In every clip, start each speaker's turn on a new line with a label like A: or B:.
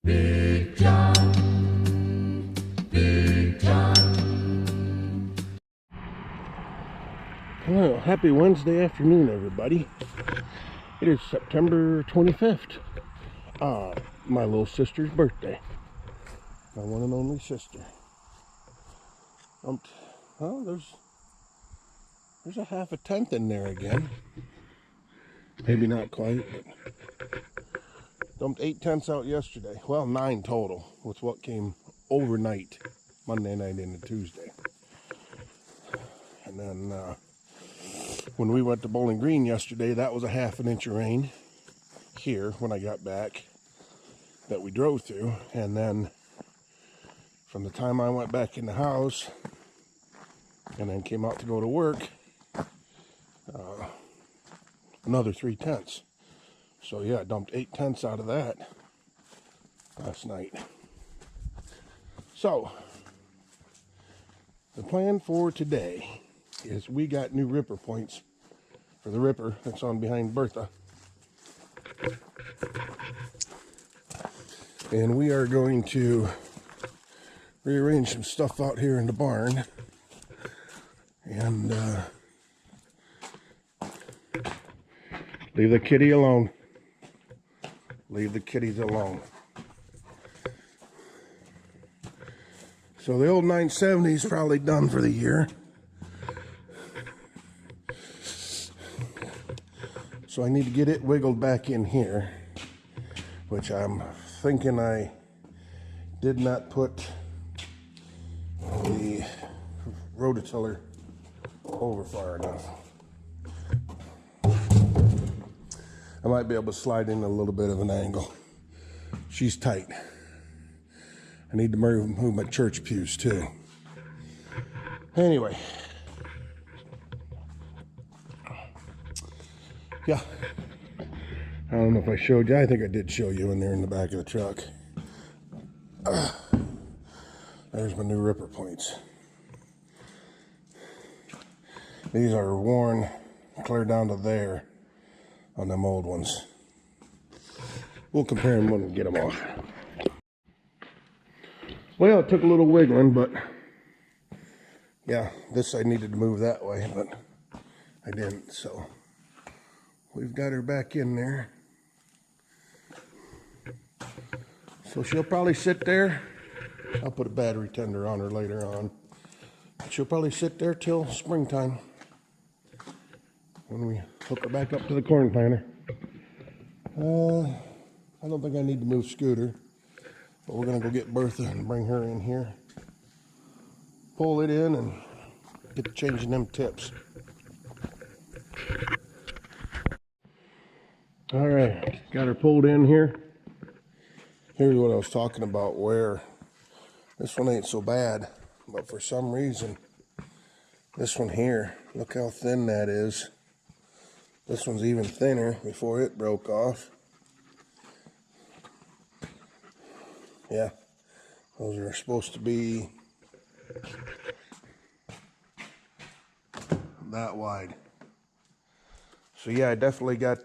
A: Big John, Big John.
B: Well, happy Wednesday afternoon, everybody. It is September 25th. My little sister's birthday. My one and only sister. Well, there's a half a tenth in there again. Maybe not quite, but dumped 8 tenths out yesterday. Well, 9 total with what came overnight, Monday night into Tuesday. And then when we went to Bowling Green yesterday, that was a half an inch of rain here when I got back that we drove through. And then from the time I went back in the house and then came out to go to work, another 3 tenths. So yeah, I dumped 8 tenths out of that last night. So the plan for today is we got new ripper points for the ripper that's on behind Bertha. And we are going to rearrange some stuff out here in the barn and leave the kitty alone. Leave the kitties alone. So the old 970 is probably done for the year. So I need to get it wiggled back in here, which I'm thinking I did not put the rototiller over far enough. I might be able to slide in a little bit of an angle. She's tight. I need to move my church pews too. Anyway. Yeah. I don't know if I showed you. I think I did show you in there in the back of the truck. There's my new ripper points. These are worn clear down to there on them old ones. We'll compare them when we get them off. Well, it took a little wiggling, but yeah, this I needed to move that way, but I didn't, so we've got her back in there. So she'll probably sit there. I'll put a battery tender on her later on. She'll probably sit there till springtime when we hook her back up to the corn planter. I don't think I need to move Scooter, but we're gonna go get Bertha and bring her in here, pull it in, and get to changing them tips. All right, got her pulled in here. Here's what I was talking about, where this one ain't so bad, but for some reason, this one here, look how thin that is. This one's even thinner before it broke off. Yeah, those are supposed to be that wide. So yeah, I definitely got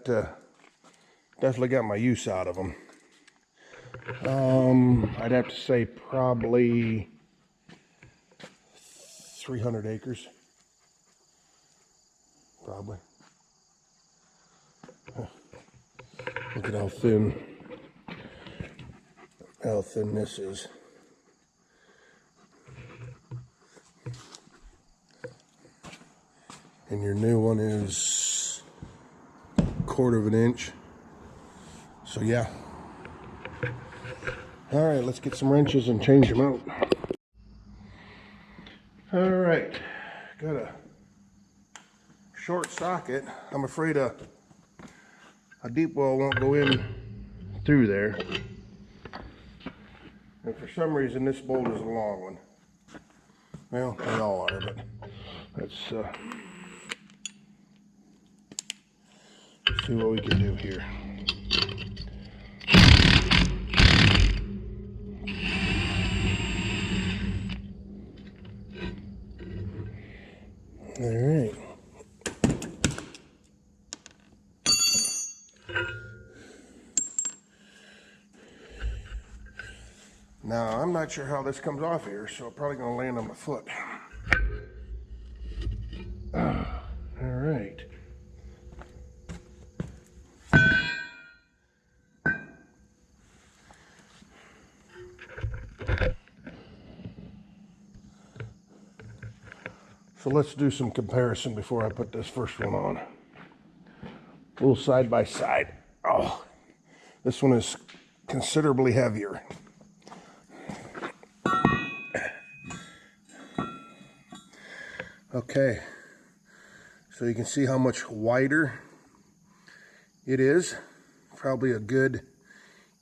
B: my use out of them. I'd have to say probably 300 acres. Probably. Look at how thin this is. And your new one is 1/4 of an inch. So yeah. All right, let's get some wrenches and change them out. All right, got a short socket. I'm afraid a deep well won't go in through there. And for some reason, this bolt is a long one. Well, they all are, but let's see what we can do here. All right. Now, I'm not sure how this comes off here, so I'm probably gonna land on my foot. All right. So let's do some comparison before I put this first one on. A little side by side. Oh, this one is considerably heavier. Okay, so you can see how much wider it is. Probably a good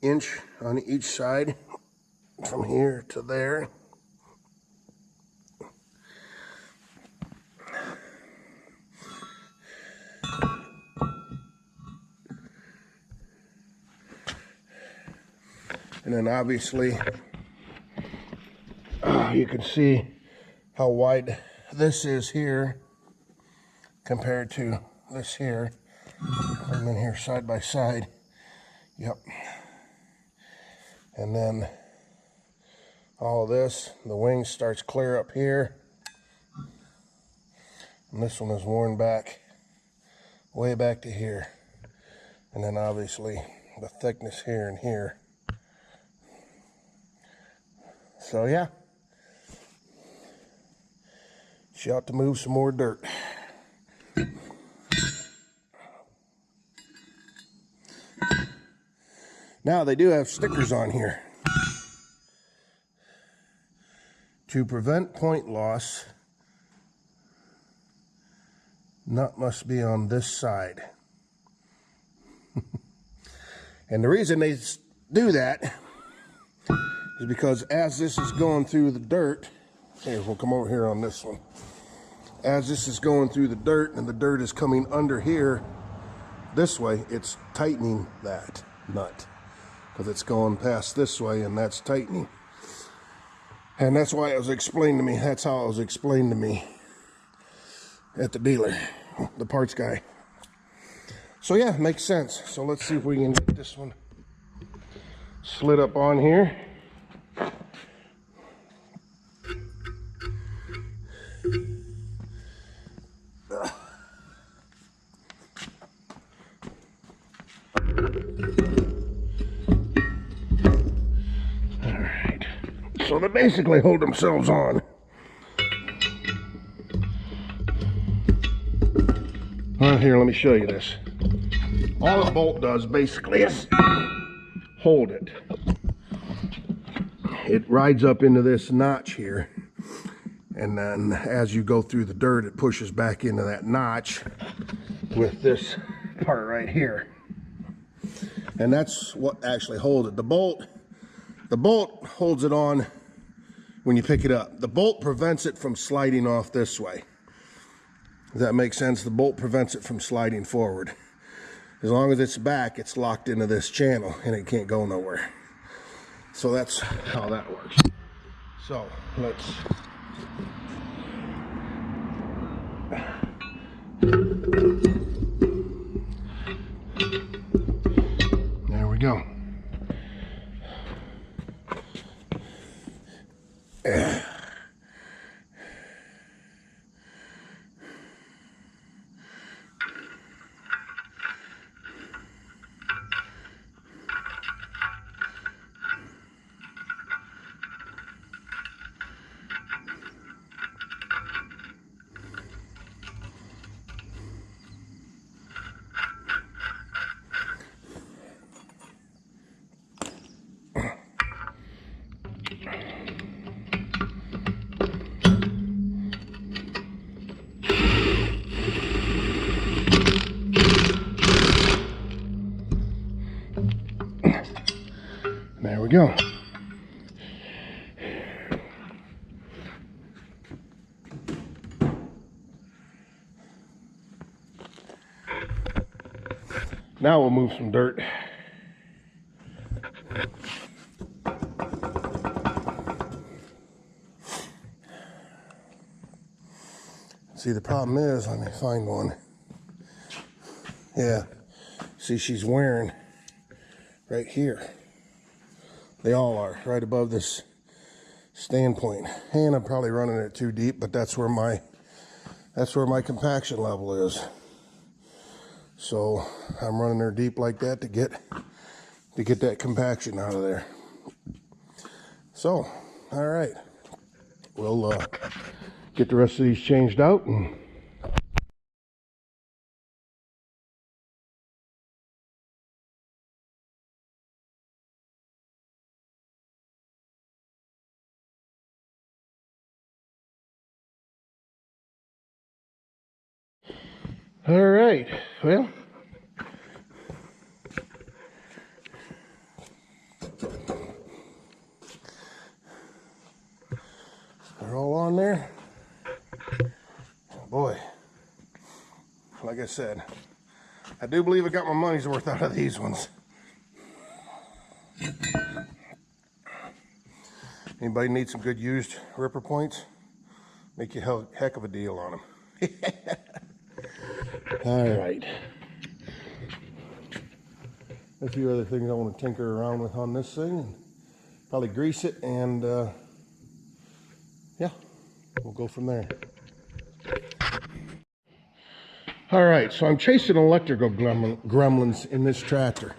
B: inch on each side from here to there. And then obviously you can see how wide this is here compared to this here. And then here side by side. Yep. And then all this, the wing starts clear up here. And this one is worn back, way back to here. And then obviously the thickness here and here. So yeah, she ought to move some more dirt. Now they do have stickers on here. To prevent point loss, nut must be on this side. And the reason they do that is because as this is going through the dirt, here, we'll come over here on this one. As this is going through the dirt and the dirt is coming under here this way, it's tightening that nut because it's going past this way and that's tightening. And that's why it was explained to me. That's how it was explained to me at the dealer, the parts guy. So yeah, makes sense. So let's see if we can get this one slid up on here. Alright, so they basically hold themselves on. Well, here, let me show you this. All a bolt does basically is hold it. It rides up into this notch here, and then as you go through the dirt, it pushes back into that notch with this part right here. And that's what actually holds it. The bolt holds it on when you pick it up. The bolt prevents it from sliding off this way. Does that make sense? The bolt prevents it from sliding forward. As long as it's back, it's locked into this channel and it can't go nowhere. So that's how that works. So let's there we go. There we go. Now we'll move some dirt. See, the problem is, let me find one. Yeah, see, she's wearing right here. They all are right above this standpoint. And I'm probably running it too deep, but that's where my compaction level is. So I'm running her deep like that to get that compaction out of there. So, all right, we'll get the rest of these changed out and all right, well, they're all on there. Boy, like I said, I do believe I got my money's worth out of these ones. Anybody need some good used ripper points? Make you a heck of a deal on them. All right. A few other things I want to tinker around with on this thing, and probably grease it, and yeah, we'll go from there. All right, so I'm chasing electrical gremlins in this tractor,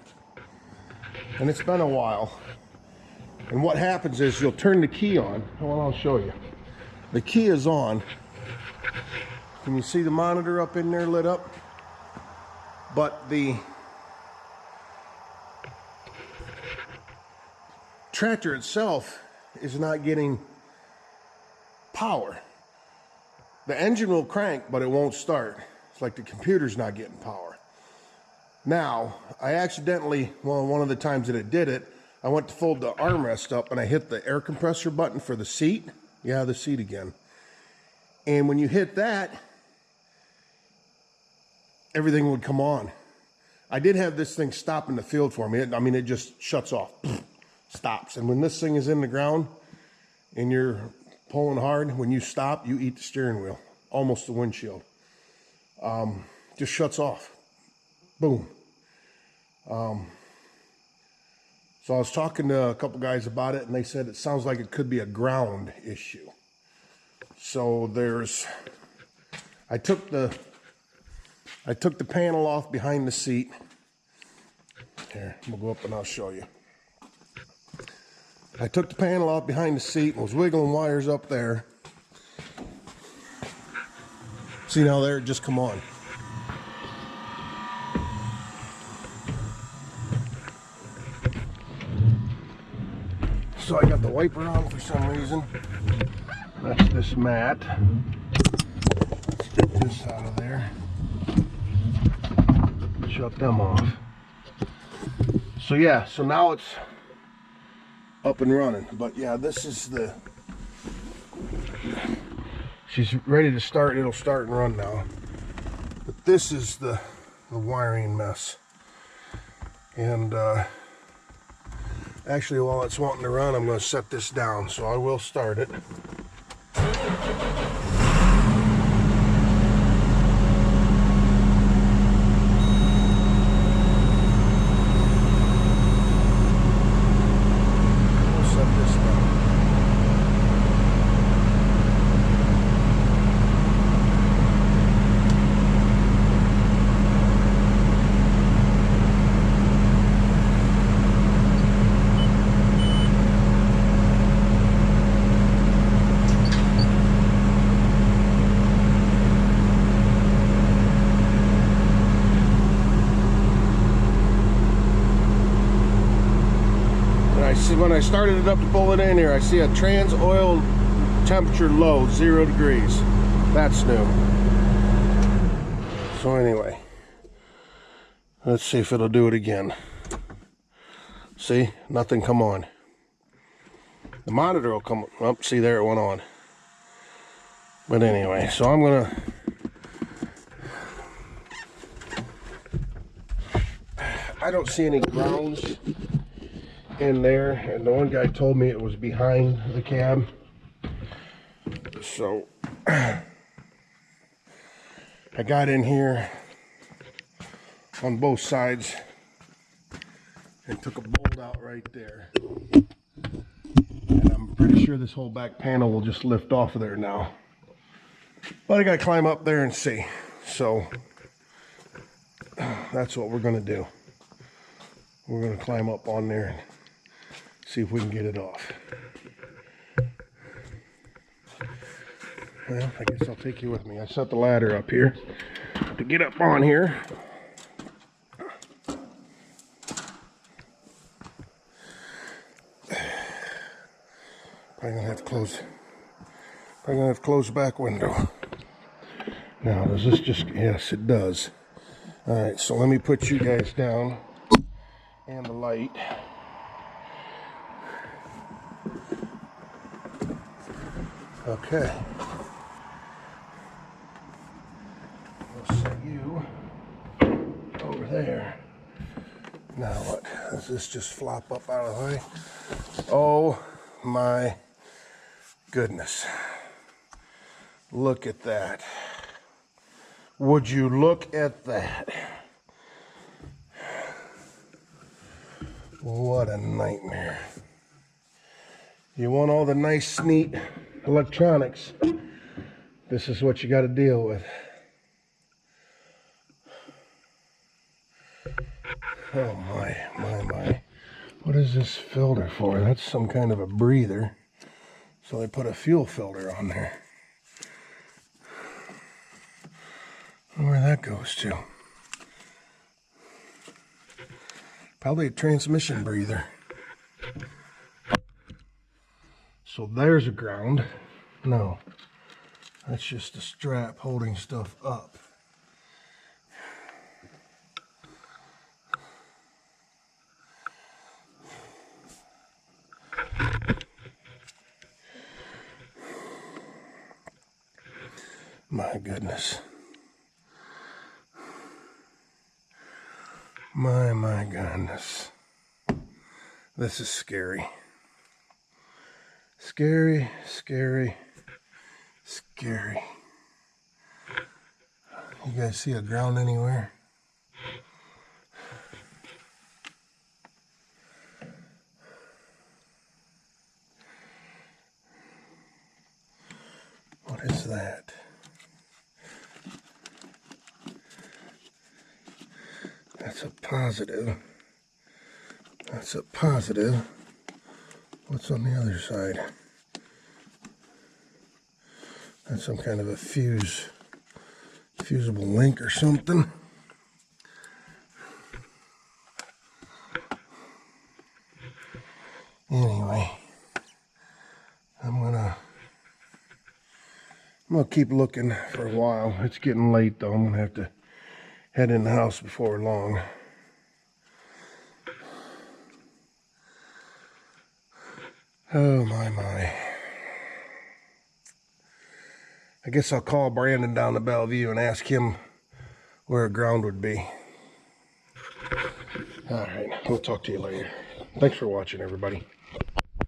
B: and it's been a while. And what happens is you'll turn the key on. Well, I'll show you. The key is on. Can you see the monitor up in there lit up? But the tractor itself is not getting power. The engine will crank, but it won't start. It's like the computer's not getting power. Now, I accidentally, well, one of the times that it did it, I went to fold the armrest up and I hit the air compressor button for the seat. Yeah, the seat again. And when you hit that, everything would come on. I did have this thing stop in the field for me. It just shuts off, stops. And when this thing is in the ground and you're pulling hard, when you stop, you eat the steering wheel, almost the windshield. Just shuts off. Boom. So I was talking to a couple guys about it, and they said it sounds like it could be a ground issue. So I took the panel off behind the seat. Here, we'll go up and I'll show you. I took the panel off behind the seat and was wiggling wires up there. See now there, it just come on. So I got the wiper on for some reason. That's this mat. Let's get this out of there. Shut them off. So yeah, so now it's up and running. But yeah, this is she's ready to start. It'll start and run now. But this is the wiring mess. And actually, while it's wanting to run, I'm going to set this down, so I will start it. When I started it up to pull it in here, I see a trans oil temperature low, 0 degrees. That's new. So anyway, let's see if it'll do it again. See, nothing come on. The monitor will come up. See, there it went on. But anyway, so I'm gonna I don't see any grounds in there, and the one guy told me it was behind the cab. So I got in here on both sides and took a bolt out right there. And I'm pretty sure this whole back panel will just lift off of there now. But I gotta climb up there and see. So that's what we're gonna do. We're gonna climb up on there and see if we can get it off. Well, I guess I'll take you with me. I set the ladder up here to get up on here. Probably gonna have to close the back window. Now, does this just, yes, it does. All right, so let me put you guys down and the light. Okay. We'll set you over there. Now what? Does this just flop up out of the way? Oh my goodness. Look at that. Would you look at that? What a nightmare. You want all the nice, neat electronics. This is what you got to deal with. Oh my. What is this filter for? That's some kind of a breather. So they put a fuel filter on there. I wonder where that goes to. Probably a transmission breather. So there's a ground. No, that's just a strap holding stuff up. My goodness. My goodness. This is scary. Scary. You guys see a ground anywhere? What is that? That's a positive. That's a positive. What's on the other side? That's some kind of a fusible link or something. Anyway, I'm gonna keep looking for a while. It's getting late though. I'm gonna have to head in the house before long. Oh my. I guess I'll call Brandon down to Bellevue and ask him where a ground would be. All right, we'll talk to you later. Thanks for watching, everybody.